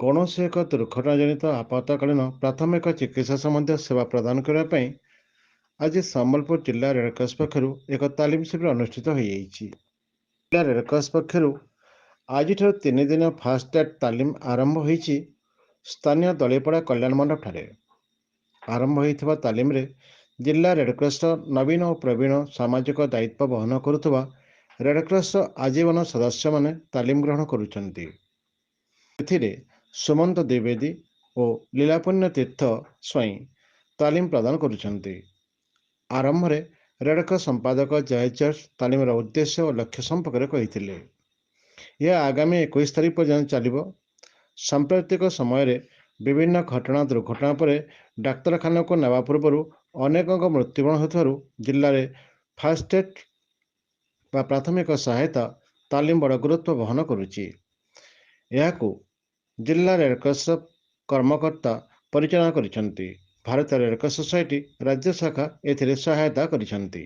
କୌଣସି ଏକ ଦୁର୍ଘଟଣାଜନିତ ଆପାତକାଳୀନ ପ୍ରାଥମିକ ଚିକିତ୍ସା ସମ୍ବନ୍ଧୀୟ ସେବା ପ୍ରଦାନ କରିବା ପାଇଁ ଆଜି ସମ୍ବଲପୁର ଜିଲ୍ଲା ରେଡକ୍ରସ ପକ୍ଷରୁ ଏକ ତାଲିମ ଶିବିର ଅନୁଷ୍ଠିତ ହୋଇଯାଇଛି। ଜିଲ୍ଲା ରେଡକ୍ରସ ପକ୍ଷରୁ ଆଜିଠାରୁ 3 ଦିନ ଫାଷ୍ଟ ଏଡ୍ ତାଲିମ ଆରମ୍ଭ ହୋଇଛି। ସ୍ଥାନୀୟ ଦଳିପଡ଼ା କଲ୍ୟାଣ ମଣ୍ଡପଠାରେ ଆରମ୍ଭ ହୋଇଥିବା ତାଲିମରେ ଜିଲ୍ଲା ରେଡକ୍ରସର ନବୀନ ଓ ପ୍ରବୀଣ ସାମାଜିକ ଦାୟିତ୍ୱ ବହନ କରୁଥିବା ରେଡକ୍ରସର ଆଜୀବନ ସଦସ୍ୟମାନେ ତାଲିମ ଗ୍ରହଣ କରୁଛନ୍ତି। ଏଥିରେ ସୁମନ୍ତ ଦ୍ୱିବେଦୀ ଓ ଲୀଳାପୂର୍ଣ୍ଣ ତୀର୍ଥ ସ୍ୱାଇଁ ତାଲିମ ପ୍ରଦାନ କରୁଛନ୍ତି। ଆରମ୍ଭରେ ରେଡକ୍ରସ ସମ୍ପାଦକ ଜୟ ଜର୍ଜ ତାଲିମର ଉଦ୍ଦେଶ୍ୟ ଓ ଲକ୍ଷ୍ୟ ସମ୍ପର୍କରେ କହିଥିଲେ। ଏହା ଆଗାମୀ 21 ତାରିଖ ପର୍ଯ୍ୟନ୍ତ ଚାଲିବ। ସାମ୍ପ୍ରତିକ ସମୟରେ ବିଭିନ୍ନ ଘଟଣା ଦୁର୍ଘଟଣା ପରେ ଡାକ୍ତରଖାନାକୁ ନେବା ପୂର୍ବରୁ ଅନେକଙ୍କ ମୃତ୍ୟୁବରଣ ହେଉଥିବାରୁ ଜିଲ୍ଲାରେ ଫାଷ୍ଟ ଏଡ୍ ବା ପ୍ରାଥମିକ ସହାୟତା ତାଲିମ ବଡ଼ ଗୁରୁତ୍ୱ ବହନ କରୁଛି। ଏହାକୁ ଜିଲ୍ଲା ରେଡକ୍ରସର କର୍ମକର୍ତ୍ତା ପରିଚାଳନା କରିଛନ୍ତି। ଭାରତୀୟ ରେଡକ୍ରସ ସୋସାଇଟି ରାଜ୍ୟ ଶାଖା ଏଥିରେ ସହାୟତା କରିଛନ୍ତି।